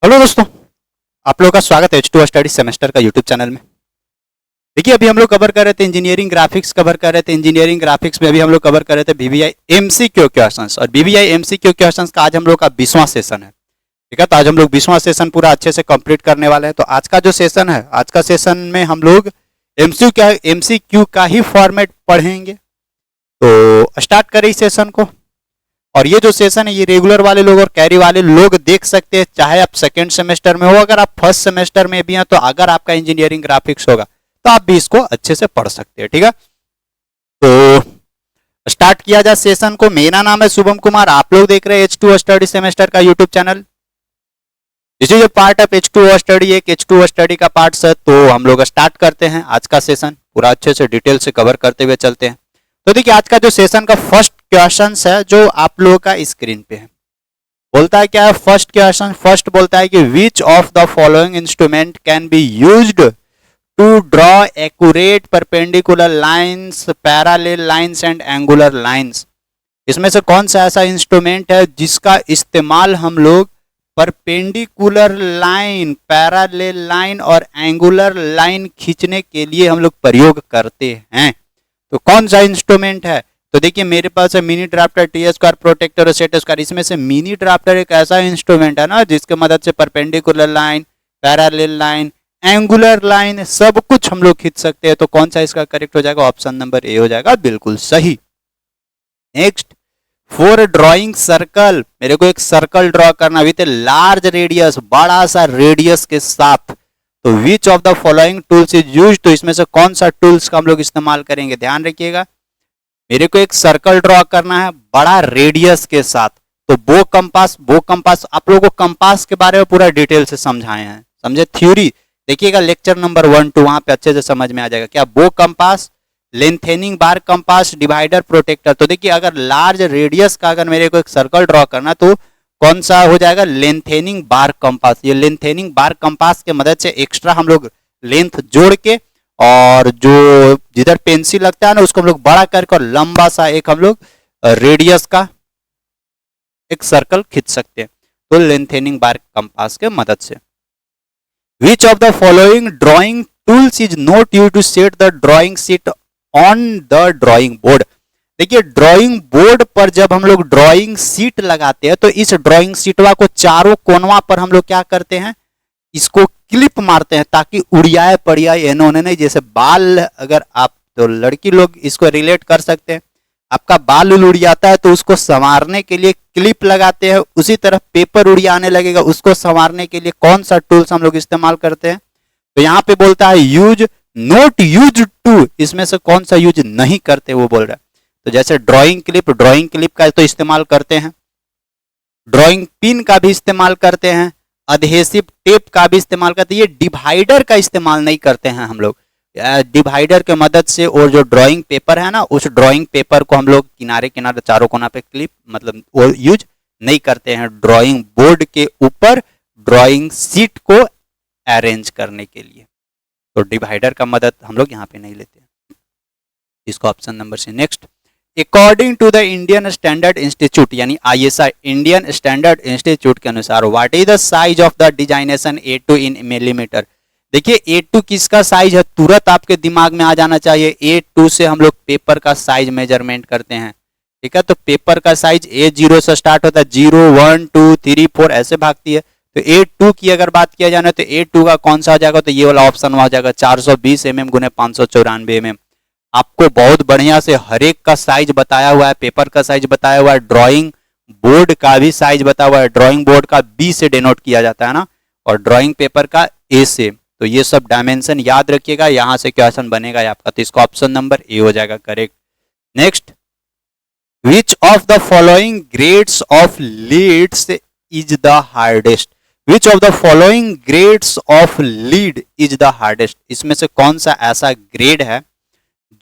Hello दोस्तों, आप लोगों का स्वागत है H2O स्टडी सेमेस्टर का यूट्यूब चैनल में। देखिए, अभी हम लोग कवर कर रहे थे इंजीनियरिंग ग्राफिक्स कवर कर रहे थे। इंजीनियरिंग ग्राफिक्स में अभी हम लोग कवर कर रहे थे बीबीआई एमसीक्यू क्वेश्चंस, और बीबीआई एमसीक्यू क्वेश्चंस का आज हम लोग का 20वां सेशन है। ठीक है, तो आज हम लोग 20वां सेशन पूरा अच्छे से कंप्लीट करने वाले हैं। तो आज का जो सेशन है, आज का सेशन में हम लोग एमसीक्यू का ही फॉर्मेट पढ़ेंगे। तो स्टार्ट करें इस सेशन को। और ये जो सेशन है, ये रेगुलर वाले लोग और कैरी वाले लोग देख सकते हैं, चाहे आप सेकंड सेमेस्टर में हो, अगर आप फर्स्ट सेमेस्टर में भी हैं, तो अगर आपका इंजीनियरिंग ग्राफिक्स होगा तो आप भी इसको अच्छे से पढ़ सकते हैं। ठीक है, तो स्टार्ट किया जाए सेशन को। मेरा नाम है शुभम कुमार, आप लोग देख रहे हैं H2O स्टडी सेमेस्टर का YouTube channel. This is part of H2O study, एक H2O स्टडी का पार्ट है। तो हम लोग स्टार्ट करते हैं आज का सेशन, पूरा अच्छे से डिटेल से कवर करते हुए चलते हैं। तो देखिए, आज का जो सेशन का फर्स्ट क्वेश्चन है जो आप लोगों का स्क्रीन पे है, बोलता है क्या है फर्स्ट क्वेश्चन। फर्स्ट बोलता है कि which of the following instrument can be used to draw accurate perpendicular lines, parallel lines and angular lines. इसमें से कौन सा ऐसा इंस्ट्रूमेंट है जिसका इस्तेमाल हम लोग परपेंडिकुलर लाइन, पैरेलल लाइन और एंगुलर लाइन खींचने के लिए हम लोग प्रयोग करते हैं। तो कौन सा इंस्ट्रूमेंट है? तो देखिए, मेरे पास है mini drafter, T square, protractor और सेट स्क्वायर। इसमें से मिनी ड्राफ्टर एक ऐसा इंस्ट्रूमेंट है ना जिसके मदद से perpendicular line, parallel line, angular line सब कुछ हम लोग खींच सकते हैं। तो कौन सा इसका करेक्ट हो जाएगा? ऑप्शन नंबर ए हो जाएगा, बिल्कुल सही। नेक्स्ट, फॉर ड्रॉइंग सर्कल, मेरे को एक सर्कल ड्रॉ करना विथ लार्ज रेडियस, बड़ा सा रेडियस के साथ। तो विच of the following tools is used, तो इसमें से कौन सा टूल्स का हम लोग इस्तेमाल करेंगे? ध्यान रखिएगा, मेरे को एक सर्कल ड्रॉ करना है बड़ा रेडियस के साथ। तो बो कंपास आप लोगों को कंपास के बारे में पूरा डिटेल से समझाए हैं, समझे? थ्योरी देखिएगा लेक्चर नंबर 1 2, वहां पे अच्छे से समझ में आ जाएगा क्या बो कंपास, लेंथेनिंग बार कंपास, डिवाइडर, प्रोटेक्टर। तो देखिए, अगर लार्ज रेडियस का अगर मेरे को एक सर्कल ड्रॉ करना, तो कौन सा हो जाएगा? लेंथेनिंग बार कंपास। ये लेंथेनिंग बार कंपास के मदद से एक्स्ट्रा हम लोग लेंथ जोड़ के, और जो जिधर पेंसिल लगता है ना उसको हम लोग बड़ा करके और लंबा सा एक हम लोग रेडियस का एक सर्कल खींच सकते हैं। तो लेंथेनिंग बार कंपास के मदद से। Which of the following drawing tools is not used to set the drawing sheet on the drawing board. देखिए, ड्राइंग बोर्ड पर जब हम लोग ड्राइंग शीट लगाते हैं, तो इस ड्राइंग शीटवा को चारों कोनवा पर हम लोग क्या करते हैं? इसको क्लिप मारते हैं ताकि उड़ियाए पड़ियाए इन्होंने नहीं। जैसे बाल, अगर आप तो लड़की लोग इसको रिलेट कर सकते हैं, आपका बाल उड़ियाता है तो उसको संवारने के लिए क्लिप लगाते हैं। उसी तरह पेपर उड़ियाने लगेगा, उसको संवारने के लिए कौन सा टूल्स हम लोग इस्तेमाल करते हैं? तो यहाँ पे बोलता है यूज नॉट यूज टू, इसमें से कौन सा यूज नहीं करते वो बोल रहा है। तो जैसे ड्राइंग क्लिप का तो इस्तेमाल करते हैं, ड्राइंग पिन का भी इस्तेमाल करते हैं, अधेसिव टेप का भी इस्तेमाल करते हैं। ये डिवाइडर का इस्तेमाल नहीं करते हैं हम लोग। डिवाइडर के मदद से, और जो ड्राइंग पेपर है ना, उस ड्राइंग पेपर को हम लोग किनारे किनारे चारों कोना पे क्लिप मतलब वो यूज नहीं करते हैं ड्राइंग बोर्ड के ऊपर ड्राइंग शीट को अरेंज करने के लिए। तो डिवाइडर का मदद हम लोग यहाँ पे नहीं लेते हैं, इसको ऑप्शन नंबर से। Next, according to the Indian standard institute यानी ISI, इंडियन स्टैंडर्ड इंस्टीट्यूट के अनुसार, what is the size of the designation A2 in millimetre. देखिए, A2 किसका साइज है? तुरंत आपके दिमाग में आ जाना चाहिए। A2 से हम लोग पेपर का साइज मेजरमेंट करते हैं। ठीक है, तो पेपर का साइज A0 से स्टार्ट होता है, 0 1 2 3 4 ऐसे भागती है। तो A2 की अगर बात किया जाए तो A2 का कौन सा हो जाएगा? तो ये वाला ऑप्शन हो जाएगा, 420 mm गुने 594 mm। आपको बहुत बढ़िया से हर एक का साइज बताया हुआ है, पेपर का साइज बताया हुआ है, ड्राइंग बोर्ड का भी साइज बताया हुआ है। ड्राइंग बोर्ड का B से डिनोट किया जाता है ना, और ड्राइंग पेपर का A से। तो ये सब डायमेंशन याद रखिएगा, यहां से क्वेश्चन बनेगा आपका। तो इसका ऑप्शन नंबर ए हो जाएगा correct. Next, which of the following grades of leads is the hardest. Which of the following grades of lead is the hardest. इसमें से कौन सा ऐसा ग्रेड है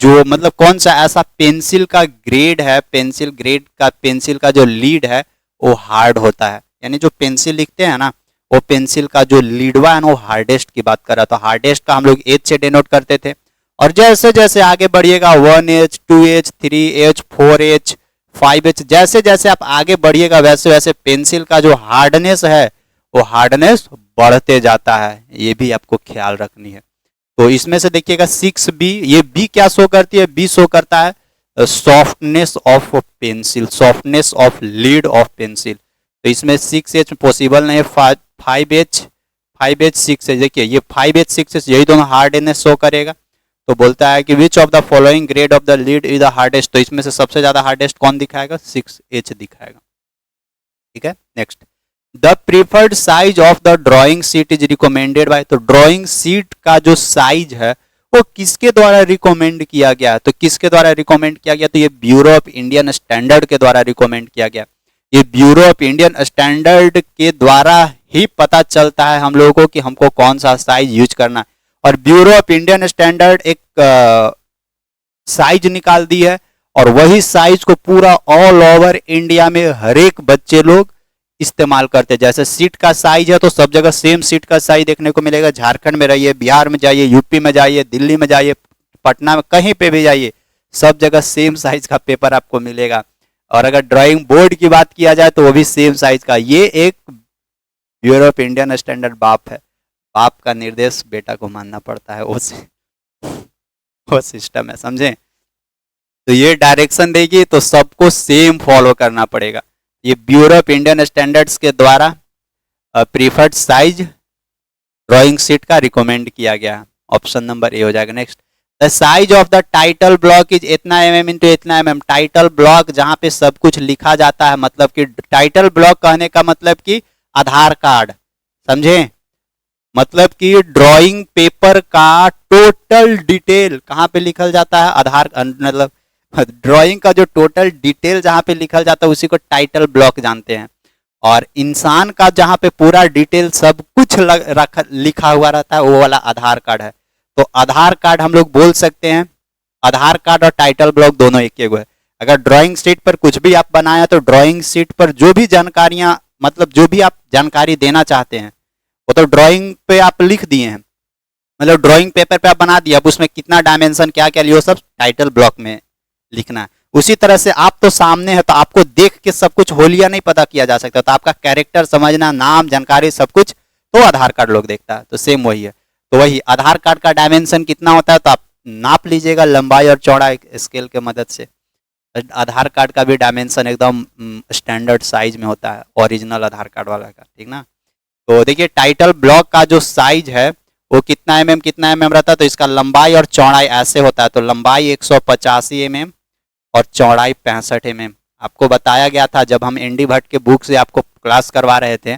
जो मतलब कौन सा ऐसा पेंसिल का ग्रेड है, पेंसिल का जो लीड है वो हार्ड होता है। यानी जो पेंसिल लिखते हैं ना, वो पेंसिल का जो लीडवा है ना, वो हार्डेस्ट की बात कर रहा। तो हार्डेस्ट का हम लोग एच से डिनोट करते थे, और जैसे जैसे आगे बढ़िएगा 1H 2H 3H 4H 5H, जैसे जैसे आप आगे बढ़िएगा वैसे वैसे पेंसिल का जो हार्डनेस है वो हार्डनेस बढ़ते जाता है, ये भी आपको ख्याल रखनी है। तो इसमें से देखिएगा 6B, ये B क्या शो करती है, B शो करता है softness of pencil, softness of lead of pencil. तो इसमें 6H पॉसिबल नहीं है, 5H 6H, देखिए ये 5H 6H यही दोनों हार्डनेस शो करेगा। तो बोलता है कि which of the following grade of the lead is the hardest, तो इसमें से सबसे ज्यादा हार्डेस्ट कौन दिखाएगा, 6H दिखाएगा। ठीक है, next, the preferred size of the drawing sheet is recommended by, तो ड्रॉइंग शीट का जो साइज है वो किसके द्वारा रिकमेंड किया गया, तो किसके द्वारा रिकमेंड किया गया, तो ये ब्यूरो ऑफ इंडियन स्टैंडर्ड के द्वारा रिकमेंड किया गया। ये ब्यूरो ऑफ इंडियन स्टैंडर्ड के द्वारा ही पता चलता है हम लोगों को कि हमको कौन सा साइज यूज करना है। और ब्यूरो ऑफ इंडियन स्टैंडर्ड एक साइज निकाल दी है, और वही साइज को पूरा ऑल ओवर इंडिया में हर एक बच्चे लोग इस्तेमाल करते हैं। जैसे सीट का साइज है तो सब जगह सेम सीट का साइज देखने को मिलेगा। झारखंड में रहिए, बिहार में जाइए, यूपी में जाइए, दिल्ली में जाइए, पटना में, कहीं पे भी जाइए, सब जगह सेम साइज का पेपर आपको मिलेगा। और अगर ड्राइंग बोर्ड की बात किया जाए तो वो भी सेम साइज का। ये एक ब्यूरो ऑफ इंडियन स्टैंडर्ड बाप है, बाप का निर्देश बेटा को मानना पड़ता है, वो सिस्टम है, समझे। तो ये डायरेक्शन देगी तो सबको सेम फॉलो करना पड़ेगा। ये ब्यूरो ऑफ इंडियन स्टैंडर्ड्स के द्वारा प्रीफर्ड साइज ड्राइंग शीट का रिकमेंड किया गया। ऑप्शन नंबर ए हो जाएगा। Next, the size of the title block is इतना mm इंटू इतना mm। टाइटल ब्लॉक जहां पे सब कुछ लिखा जाता है, मतलब कि टाइटल ब्लॉक कहने का मतलब कि आधार कार्ड, समझे, मतलब कि ड्राइंग पेपर का टोटल डिटेल कहां पे लिखल जाता है, आधार, मतलब ड्राइंग का जो टोटल डिटेल जहां पे लिखल जाता है उसी को टाइटल ब्लॉक जानते हैं। और इंसान का जहां पे पूरा डिटेल सब कुछ लिखा हुआ रहता है वो वाला आधार कार्ड है। तो आधार कार्ड हम लोग बोल सकते हैं, आधार कार्ड और टाइटल ब्लॉक दोनों एक ही है। अगर ड्राइंग शीट पर कुछ भी आप बनाया तो ड्राइंग शीट पर जो भी जानकारियां, मतलब जो भी आप जानकारी देना चाहते हैं वो तो ड्राइंग पे आप लिख दिए हैं, मतलब ड्राइंग पेपर पे आप बना दिया, अब उसमें कितना डायमेंशन क्या क्या लियो सब टाइटल ब्लॉक में लिखना है। उसी तरह से आप तो सामने है तो आपको देख के सब कुछ होलिया नहीं पता किया जा सकता, तो आपका कैरेक्टर समझना, नाम, जानकारी सब कुछ तो आधार कार्ड लोग देखता है। तो सेम वही है। तो वही आधार कार्ड का डायमेंशन कितना होता है तो आप नाप लीजिएगा लंबाई और चौड़ाई स्केल के मदद से। आधार कार्ड का भी डायमेंशन एकदम स्टैंडर्ड साइज में होता है, ओरिजिनल आधार कार्ड वाला का, ठीक ना। तो देखिए टाइटल ब्लॉक का जो साइज है वो कितना mm रहता है, तो इसका लंबाई और चौड़ाई ऐसे होता है। तो लंबाई 185 mm और चौड़ाई 65 mm। आपको बताया गया था जब हम एनडी भट्ट के बुक से आपको क्लास करवा रहे थे,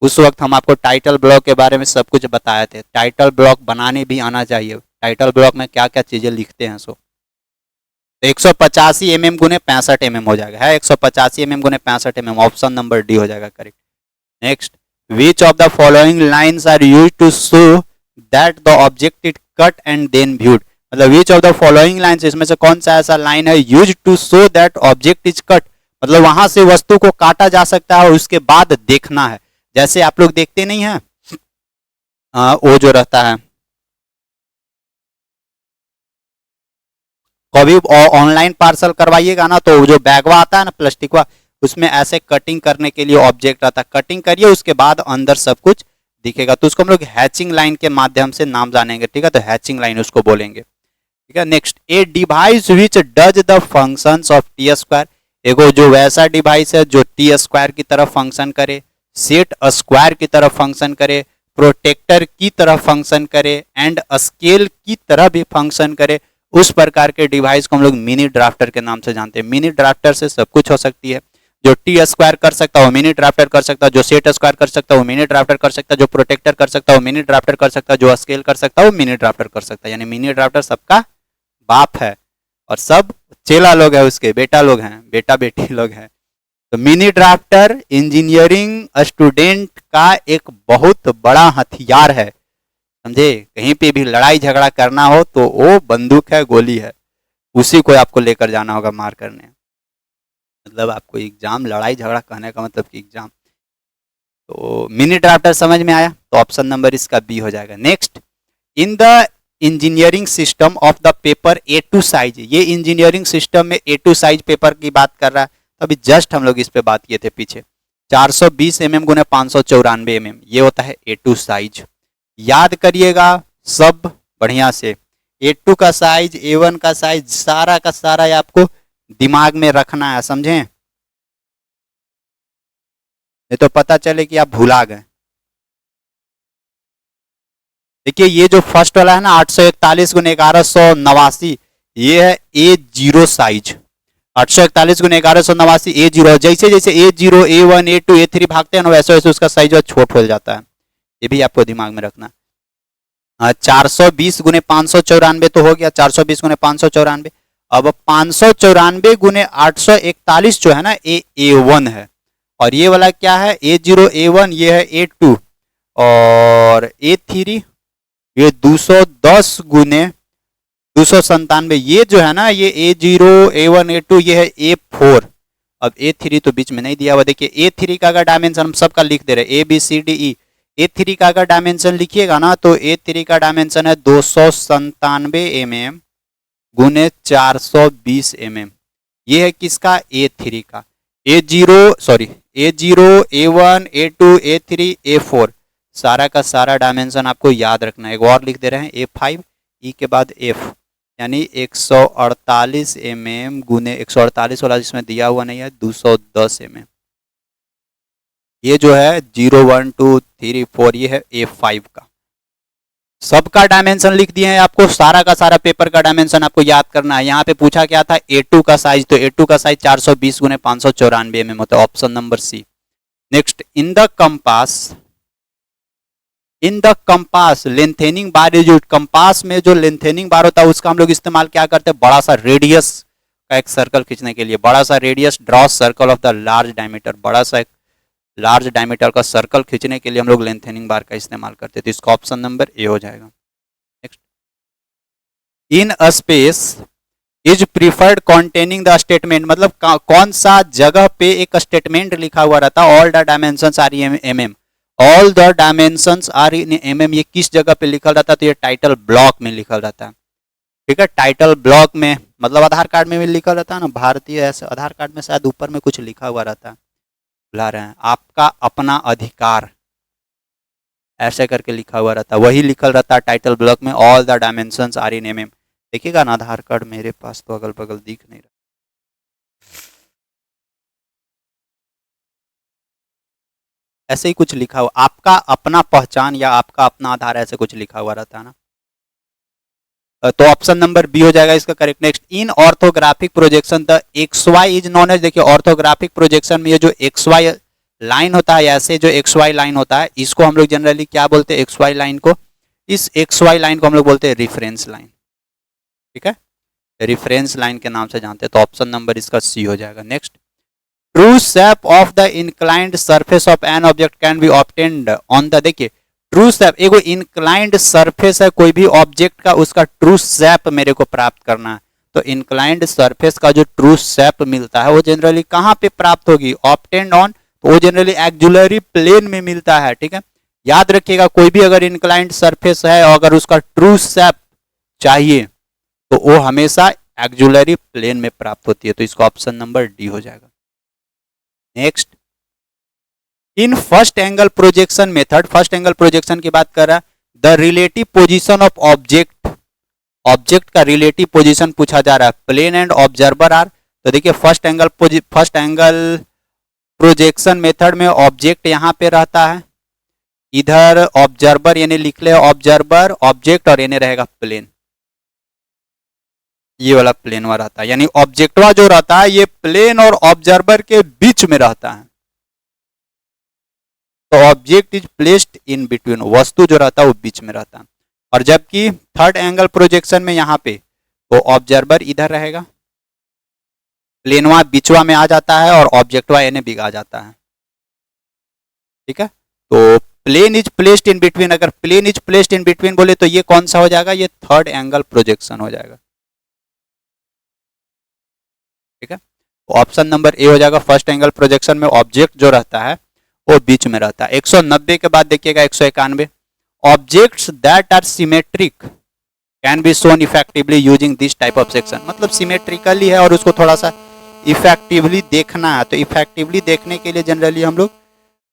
उस वक्त हम आपको टाइटल ब्लॉक के बारे में सब कुछ बताए थे। टाइटल ब्लॉक बनाने भी आना चाहिए, टाइटल ब्लॉक में क्या क्या चीजें लिखते हैं। सो 185 mm गुने 65 mm हो जाएगा, है 185 mm गुने 65 mm। ऑप्शन नंबर डी हो जाएगा correct. Next, which of the following lines are use to show that the object is cut and then viewed, मतलब which of the following lines, इसमें से कौन सा ऐसा लाइन है use to show that object is cut, मतलब वहां से वस्तु को काटा जा सकता है और उसके बाद देखना है। जैसे आप लोग देखते नहीं है वो जो रहता है कभी ऑनलाइन पार्सल करवाइएगा ना तो जो बैगवा आता है ना प्लास्टिक वा, उसमें ऐसे कटिंग करने के लिए ऑब्जेक्ट आता है, कटिंग करिए उसके बाद अंदर सब कुछ दिखेगा। तो उसको हम लोग हैचिंग लाइन के माध्यम से नाम जानेंगे, ठीक है, तो हैचिंग लाइन उसको बोलेंगे, ठीक है। Next, a device which does the functions of T square, एगो जो वैसा डिवाइस है जो टी स्क्वायर की तरह फंक्शन करे, सेट स्क्वायर की तरह फंक्शन करे, प्रोटेक्टर की तरह फंक्शन करे एंड स्केल की तरह भी फंक्शन करे, उस प्रकार के डिवाइस को हम लोग मिनी ड्राफ्टर के नाम से जानते हैं। मिनी ड्राफ्टर से सब कुछ हो सकती है, जो टी स्क्वायर कर सकता है वो मिनी ड्राफ्टर कर सकता है, जो सेट स्क्वायर कर सकता है वो मिनी ड्राफ्टर कर सकता है, जो प्रोटेक्टर कर सकता है वो मिनी ड्राफ्टर कर सकता है, जो स्केल कर सकता है वो मिनी ड्राफ्टर कर सकता है। यानी मिनी ड्राफ्टर सबका बाप है और सब चेला लोग है, उसके बेटा लोग हैं, बेटा बेटी लोग हैं। तो मिनी ड्राफ्टर इंजीनियरिंग स्टूडेंट का एक बहुत बड़ा हथियार है, समझे। कहीं पे भी लड़ाई झगड़ा करना हो तो वो बंदूक है, गोली है, उसी को आपको लेकर जाना होगा मार करने। मतलब आपको एग्जाम, लड़ाई झगड़ा कहने का मतलब कि एग्जाम। तो मिनी ड्राफ्टर समझ में आया, तो ऑप्शन नंबर इसका बी हो जाएगा। Next, in the engineering system of the paper A2 size, ये इंजीनियरिंग सिस्टम में A2 साइज पेपर की बात कर रहा है। तो अभी जस्ट हम लोग इस पे बात किए थे पीछे। 420 mm गुने 594 mm, ये होता है A2 साइज। याद करिएगा सब बढ़िया से, A2 का साइज, A1 का साइज, सारा का सारा आपको दिमाग में रखना है, समझे? नहीं तो पता चले कि आप भुला गए। देखिए ये जो फर्स्ट वाला है ना 841 गुने 1189, ये है A0 साइज। 841 गुने 1189 A0। जैसे जैसे A0, A1, A2, A3 भागते हैं ना वैसे वैसे उसका साइज छोट हो जाता है, ये भी आपको दिमाग में रखना। 420 गुने 594 तो हो गया, 420 गुने 594। अब 594 गुने 841 जो है ना ये A1 है, और ये वाला क्या है A0, A1, ये है A2, और A3 ये 210 गुने 297, ये जो है ना ये A0, A1, A2, ये है A4। अब A3 तो बीच में नहीं दिया हुआ। देखिए A3 का अगर डायमेंशन हम सबका लिख दे रहे ABCDE, A3 का अगर डायमेंशन लिखिएगा ना तो A3 का डायमेंशन है 297 mm गुने 420 mm। ये है किसका A3 का। A0, A1, A2, A3, A4, सारा का सारा डायमेंशन आपको याद रखना है। एक और लिख दे रहे हैं A5, E के बाद F, यानी 148 mm गुने 148 वाला जिसमें दिया हुआ नहीं है 210 mm। ये जो है 0, 1, 2, 3, 4, ये है A5 का। सबका डायमेंशन लिख दिए हैं आपको, सारा का सारा पेपर का डायमेंशन आपको याद करना है। यहाँ पे पूछा क्या था A2 का साइज, तो A2 का साइज 420 गुने 594 mm होता है, option number C. Next, in the compass lengthening bar is used. Compass में जो लेंथेनिंग बार होता है उसका हम लोग इस्तेमाल क्या करते हैं, बड़ा सा रेडियस का एक सर्कल खींचने के लिए। बड़ा सा radius, draw circle of the large diameter, बड़ा सा एक लार्ज डायमीटर का सर्कल खींचने के लिए हम लोग लेंथेनिंग बार का इस्तेमाल करते हैं, तो इसका ऑप्शन नंबर ए हो जाएगा। Next, in a space is preferred containing the statement, मतलब कौन सा जगह पे एक स्टेटमेंट लिखा हुआ रहता है, all the dimensions are in mm, all the dimensions are in mm, ये किस जगह पे लिखा रहता है, तो ये टाइटल ब्लॉक में लिखा रहता है। ठीक है, टाइटल ब्लॉक में, मतलब आधार कार्ड में भी लिखा रहता है ना, भारतीय ऐसे आधार कार्ड में शायद ऊपर में कुछ लिखा हुआ रहता है, बुला रहे हैं आपका अपना अधिकार, ऐसे करके लिखा हुआ रहता है, वही लिखल रहता है टाइटल ब्लॉक में, all the dimensions are in mm। देखिएगा ना आधार कार्ड मेरे पास तो अगल बगल दिख नहीं रहा, ऐसे ही कुछ लिखा हुआ, आपका अपना पहचान या आपका अपना आधार, ऐसे कुछ लिखा हुआ रहता है ना, तो ऑप्शन नंबर बी हो जाएगा इसका correct. Next, in orthographic projection the XY is known as, देखिए ऑर्थोग्राफिक प्रोजेक्शन में ये जो XY लाइन होता है, ऐसे जो XY लाइन होता है इसको हम लोग जनरली क्या बोलते हैं, XY लाइन को, इस XY लाइन को हम लोग बोलते हैं रेफरेंस लाइन। ठीक है, रेफरेंस लाइन के नाम से जानते हैं, तो ऑप्शन नंबर इसका सी हो जाएगा। Next, true shape of the inclined surface of an object can be obtained on the, देखिए ट्रू शेप, एगो इंक्लाइंड सरफेस है कोई भी ऑब्जेक्ट का, उसका ट्रू शेप मेरे को प्राप्त करना है, तो इंक्लाइंड सरफेस का जो ट्रू शेप मिलता है वो जनरली कहाँ पे प्राप्त होगी, ऑब्टेन्ड ऑन, तो वो जनरली एक्जुलरी प्लेन में मिलता है। ठीक है, याद रखिएगा कोई भी अगर इंक्लाइंड सरफेस है और अगर उसका ट्रू शेप चाहिए तो वो हमेशा एक्जुलरी प्लेन में प्राप्त होती है, तो इसका ऑप्शन नंबर डी हो जाएगा। Next, in first angle projection method, first angle projection की बात कर रहा है, the relative position of object, object का रिलेटिव पोजीशन पूछा जा रहा है, प्लेन एंड ऑब्जर्वर आर, तो देखिए फर्स्ट एंगल प्रोजेक्शन मेथड में ऑब्जेक्ट यहां पे रहता है, इधर ऑब्जर्वर यानी लिख ले ऑब्जर्वर ऑब्जेक्ट, और यानी रहेगा प्लेन, ये वाला प्लेन हुआ रहता है, यानी ऑब्जेक्टवा जो रहता है ये प्लेन और ऑब्जर्वर के बीच में रहता है, तो object is placed in between, वस्तु जो रहता है वो बीच में रहता है। और जबकि थर्ड एंगल प्रोजेक्शन में यहाँ पे तो ऑब्जर्वर इधर रहेगा, प्लेनवा बीचवा में आ जाता है और ऑब्जेक्टवा यानी बिग आ जाता है। ठीक है, तो plane is placed in between, अगर plane is placed in between बोले तो ये कौन सा हो जाएगा, ये थर्ड एंगल प्रोजेक्शन हो जाएगा। ठीक है, ऑप्शन नंबर ए हो जाएगा, फर्स्ट एंगल प्रोजेक्शन में ऑब्जेक्ट जो रहता है वो बीच में रहता है। 190 के बाद देखिएगा 191, objects that are symmetric can be shown effectively using this type of section, मतलब सिमेट्रिकली है और उसको थोड़ा सा इफेक्टिवली देखना है, तो इफेक्टिवली देखने के लिए जनरली हम लोग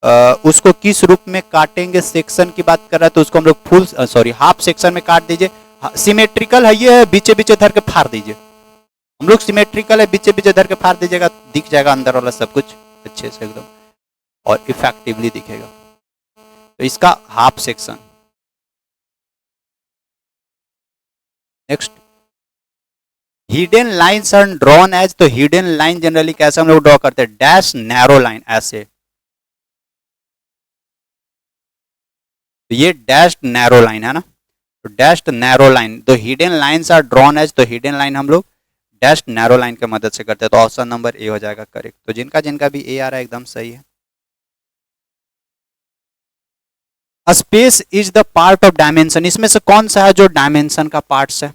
उसको किस रूप में काटेंगे सेक्शन की बात कर रहा है, तो उसको हम लोग फुल सॉरी हाफ सेक्शन में काट दीजिए। सिमेट्रिकल है ये, बीचे बीचे धर के फाड़ दीजिए। हम लोग सिमेट्रिकल है, बीचे बीचे धर के फाड़ दीजिएगा, दिख जाएगा अंदर वाला सब कुछ अच्छे से एकदम और इफेक्टिवली दिखेगा। तो इसका half section. Next, hidden lines are drawn as, तो हिडन लाइन जनरली कैसे हम लोग ड्रॉ करते हैं, डैश नैरो लाइन ऐसे। तो ये डैश्ड नैरो लाइन है ना, तो डैश्ड नैरो लाइन, तो hidden lines are drawn as, तो हिडन लाइन हम लोग डैश्ड नैरो लाइन की मदद से करते हैं। तो ऑप्शन नंबर ए हो जाएगा करेक्ट। तो जिनका जिनका भी ए आ रहा है एकदम सही है। Space is the part of dimension, इसमें से कौन सा है जो डायमेंशन का पार्ट है,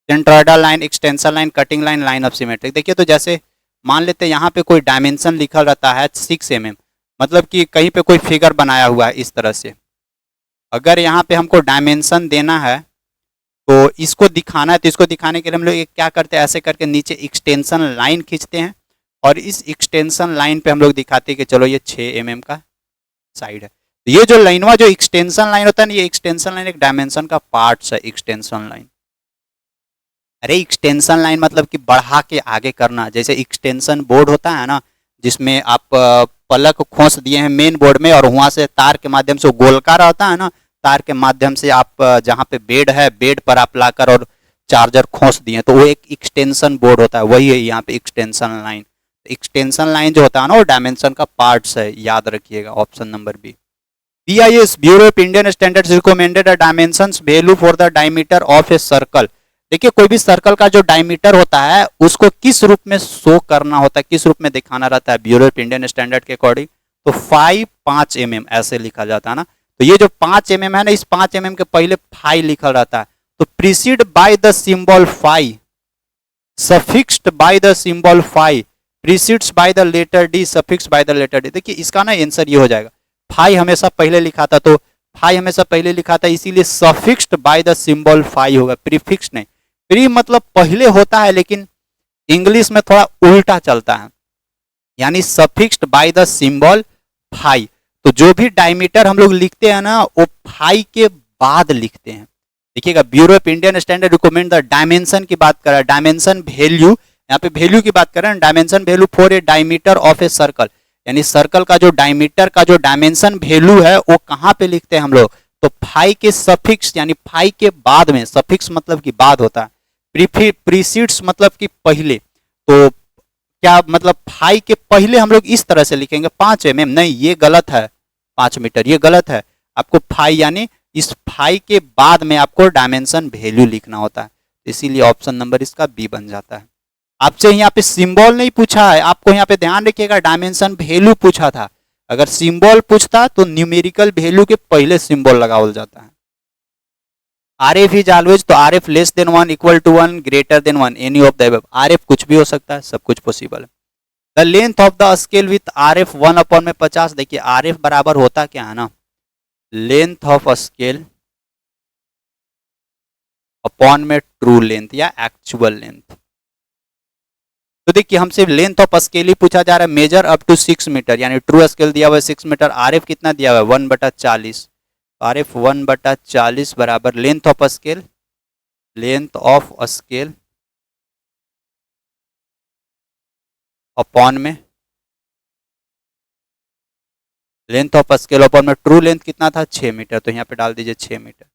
centroidal line, extension line, cutting line, line of symmetric. देखिए तो जैसे मान लेते हैं यहाँ पे कोई डायमेंशन लिखा रहता है 6 mm, मतलब कि कहीं पे कोई फिगर बनाया हुआ है इस तरह से। अगर यहाँ पे हमको डायमेंशन देना है तो इसको दिखाना है, तो इसको दिखाने के लिए हम लोग क्या करते हैं, ऐसे करके नीचे एक्सटेंशन लाइन खींचते हैं और इस एक्सटेंशन लाइन पे हम लोग दिखाते हैं कि चलो ये 6 mm का साइड है। तो ये जो लाइनवा जो एक्सटेंशन लाइन होता है ना, ये एक्सटेंशन लाइन एक डायमेंशन का पार्ट है। एक्सटेंशन लाइन, अरे एक्सटेंशन लाइन मतलब कि बढ़ा के आगे करना। जैसे एक्सटेंशन बोर्ड होता है ना, जिसमें आप पलक खोस दिए हैं मेन बोर्ड में और वहां से तार के माध्यम से गोलकार होता है ना, तार के माध्यम से आप जहाँ पे बेड है बेड पर आप लाकर और चार्जर खोस दिए, तो वो एक एक्सटेंशन बोर्ड होता है, वही है यहाँ पे एक्सटेंशन लाइन। एक्सटेंशन लाइन जो होता है ना वो डायमेंशन का पार्ट्स है, याद रखिएगा। Option number B. BIS bureau of Indian standards recommended a dimensions value for the diameter of a circle. देखिए कोई भी सर्कल का जो डायमीटर होता है उसको किस रूप में शो करना होता है, किस रूप में दिखाना रहता है ब्यूरो ऑफ इंडियन स्टैंडर्ड के अकॉर्डिंग, तो 5 mm ऐसे लिखा जाता है ना। तो ये जो 5 mm है ना, इस 5 mm के पहले 5 लिखा रहता है, तो precede by the symbol 5, suffixed by the symbol 5, precedes by the letter D, suffix by the letter D. देखिए इसका ना आंसर ये हो जाएगा, 5 हमेशा पहले लिखा था, तो 5 हमेशा पहले लिखा था, इसीलिए सफिक्स्ड बाय द सिंबल 5 होगा, प्रीफिक्स नहीं। प्री मतलब पहले होता है, लेकिन इंग्लिश में थोड़ा उल्टा चलता है, यानी सफिक्स्ड बाय द सिंबल 5। तो जो भी डायमीटर हम लोग लिखते हैं ना वो 5 के बाद लिखते हैं। देखिएगा bureau of Indian standard recommend the dimension की बात कर रहा है, डायमेंशन वैल्यू, यहाँ पे वैल्यू की बात कर रहे हैं, dimension value for a diameter of a circle, यानी सर्कल का जो डायमीटर का जो डायमेंशन वैल्यू है वो कहाँ पे लिखते हैं हम लोग, तो 5 के सफिक्स यानी 5 के बाद में, सफिक्स मतलब कि बाद होता है, प्रीसीड्स मतलब कि पहले, तो क्या मतलब 5 के पहले हम लोग इस तरह से लिखेंगे 5 mm, नहीं ये गलत है, 5 मीटर ये गलत है। आपको 5 यानी इस 5 के बाद में आपको डायमेंशन वैल्यू लिखना होता है, इसीलिए ऑप्शन नंबर इसका बी बन जाता है। आपसे यहाँ पे सिंबल नहीं पूछा है, आपको यहाँ पे ध्यान रखिएगा डायमेंशन वैल्यू पूछा था। अगर सिंबल पूछता तो न्यूमेरिकल वैल्यू के पहले सिंबल लगावल जाता है। RF इज ऑलवेज, तो RF less than 1, equal to 1, greater than 1, any of the above. RF कुछ भी हो सकता है, सब कुछ पॉसिबल है। The length of the scale with RF 1/50। देखिए RF बराबर होता क्या है ना, लेंथ ऑफ स्केल अपॉन में ट्रू लेंथ या एक्चुअल लेंथ। तो देखिए हमसे लेंथ ऑफ स्केल ही पूछा जा रहा है, मेजर अप टू 6 मीटर, यानी ट्रू स्केल दिया हुआ है 6 मीटर, RF कितना दिया हुआ है 1/40, RF 1/40 बराबर length of scale, length of scale upon में लेंथ ऑफ स्केल अपॉन में ट्रू लेंथ कितना था 6 मीटर, तो यहाँ पे डाल दीजिए 6 मीटर।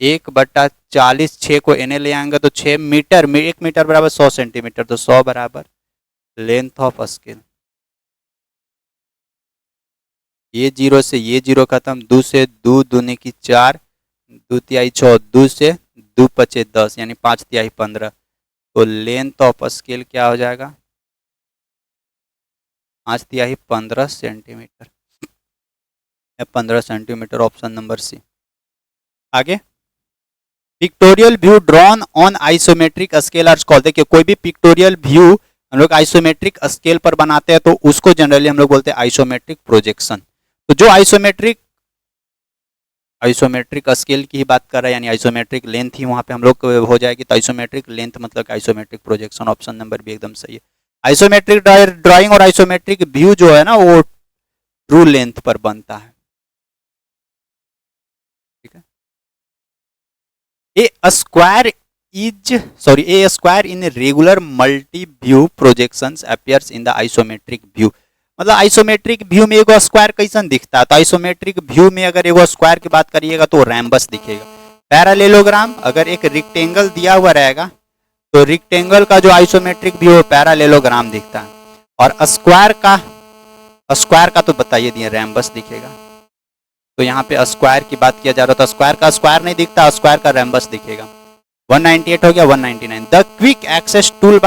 1/40, 6 को एने ले आएंगे तो 6 मीटर में 1 मीटर बराबर 100 सेंटीमीटर, तो 100 बराबर लेंथ ऑफ स्केल। ये 0 से ये 0 खत्म, 2 से 2 दूनी की 4, 2 तिहाई 6, 2 से 2 पचे 10, यानी 5 तिहाई 15, तो लेंथ ऑफ स्केल क्या हो जाएगा 5 तिहाई 15 centimetre, 15 centimetre, option number C. आगे pictorial view drawn on isometric scale are called. देखिए कोई भी पिक्टोरियल व्यू हम लोग आइसोमेट्रिक स्केल पर बनाते हैं तो उसको जनरली हम लोग बोलते हैं आइसोमेट्रिक प्रोजेक्शन। तो जो आइसोमेट्रिक स्केल की ही बात कर रहा है, यानी आइसोमेट्रिक लेंथ ही वहां पे हम लोग हो जाएगी, तो आइसोमेट्रिक लेंथ मतलब आइसोमेट्रिक प्रोजेक्शन, ऑप्शन नंबर भी एकदम सही है। आइसोमेट्रिक ड्राइंग और आइसोमेट्रिक व्यू जो है ना वो ट्रू लेंथ पर बनता है। ठीक है, a square in regular multi view projections appears in the isometric view. मतलब आइसोमेट्रिक व्यू में एगो स्क्वायर कैसन दिखता है, तो आइसोमेट्रिक व्यू में अगर एगो स्क्वायर की बात करिएगा तो रैम्बस दिखेगा। पैरालेलोग्राम, अगर एक रेक्टेंगल दिया हुआ रहेगा तो रेक्टेंगल का जो आइसोमेट्रिक व्यू पैरालेलोग्राम दिखता है, और स्क्वायर का तो बताइए दिए रैम्बस दिखेगा। तो यहाँ पे स्क्वायर की बात किया जा रहा था, स्क्वायर का स्क्वायर नहीं दिखता, स्क्वायर का रैम्बस दिखेगा। 198 हो गया। 199 the quick access tool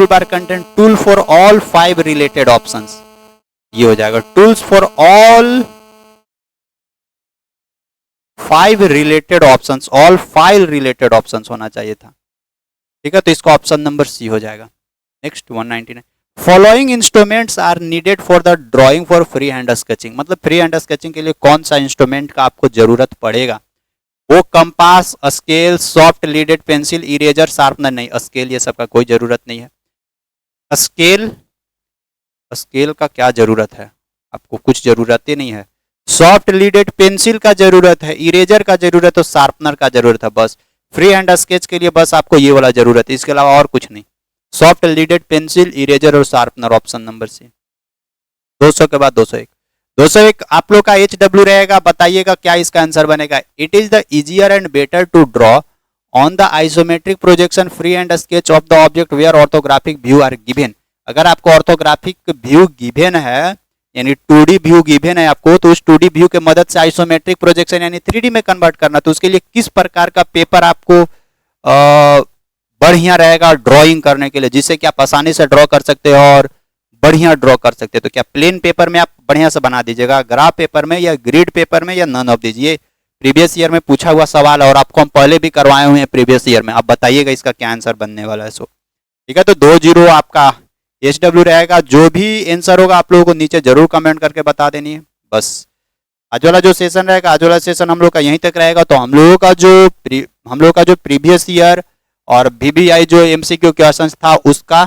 bar content tool for all 5 related options. ये हो जाएगा tools for all 5 related options, all 5 related options होना चाहिए था। ठीक है, तो इसका ऑप्शन नंबर सी हो जाएगा। Next 199 following instruments are needed for the drawing for free hand sketching. मतलब फ्री हैंड स्केचिंग के लिए कौन सा इंस्ट्रूमेंट का आपको जरूरत पड़ेगा? वो compass, scale, soft leaded pencil, eraser, sharpener. नहीं, स्केल ये सब का कोई जरूरत नहीं है। स्केल का क्या जरूरत है? आपको कुछ जरूरत ही नहीं है। सॉफ्ट लीडेड पेंसिल का जरूरत है, इरेजर का जरूरत है, शार्पनर का जरूरत है। बस फ्री हैंड स्केच के लिए बस आपको ये वाला जरूरत है, इसके अलावा और कुछ नहीं। सॉफ्ट लीडेड पेंसिल, इरेजर और शार्पनर, ऑप्शन नंबर सी। 200 के बाद 201 आप लोग का HW रहेगा। बताइएगा क्या इसका आंसर बनेगा। It is the easier and better to draw on the isometric projection free hand sketch of the object where orthographic view are given. अगर आपको ऑर्थोग्राफिक व्यू गिवन है, यानी 2D व्यू गिवन है आपको, तो उस 2D व्यू के मदद से आइसोमेट्रिक प्रोजेक्शन यानी 3D में कन्वर्ट करना, तो उसके लिए किस प्रकार का पेपर आपको बढ़िया रहेगा ड्राइंग करने के लिए, जिससे कि आप आसानी से ड्रॉ कर सकते हो और बढ़िया ड्रॉ कर सकते हैं? तो क्या प्लेन पेपर में आप बढ़िया से बना दीजिएगा, ग्राफ पेपर में या ग्रिड पेपर में, या नन ऑफ दीजिए? प्रीवियस ईयर में पूछा हुआ सवाल है और आपको हम पहले भी करवाए हुए हैं प्रीवियस ईयर में। आप बताइएगा इसका क्या आंसर बनने वाला है। सो ठीक है, तो 20 आपका HW रहेगा। जो भी आंसर होगा आप लोगों को नीचे जरूर कमेंट करके बता देनी है। बस आज वाला जो सेशन रहेगा, आज वाला सेशन हम लोग का यहीं तक रहेगा। तो हम लोगों का जो प्रीवियस ईयर और VBI जो MCQ क्वेश्चन था उसका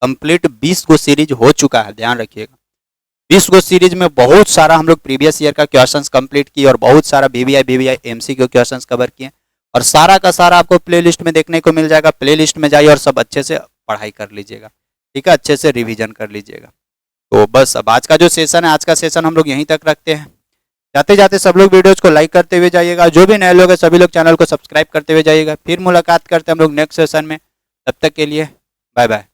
कंप्लीट 20 गो सीरीज हो चुका है, ध्यान रखिएगा। 20 गो सीरीज में बहुत सारा हम लोग प्रीवियस ईयर का क्वेश्चंस कंप्लीट किए और बहुत सारा VBI MCQ क्वेश्चंस कवर किए, और सारा का सारा आपको प्लेलिस्ट में देखने को मिल जाएगा। प्लेलिस्ट में जाइए और सब अच्छे से पढ़ाई कर लीजिएगा। ठीक है, अच्छे से रिवीजन कर लीजिएगा। तो बस अब आज का जो सेशन है, आज का सेशन हम लोग यहीं तक रखते हैं। जाते जाते सब लोग वीडियोज को लाइक करते हुए जाइएगा। जो भी नए लोग हैं सभी लोग चैनल को सब्सक्राइब करते हुए जाइएगा। फिर मुलाकात करते हैं हम लोग नेक्स्ट सेशन में। तब तक के लिए बाय बाय।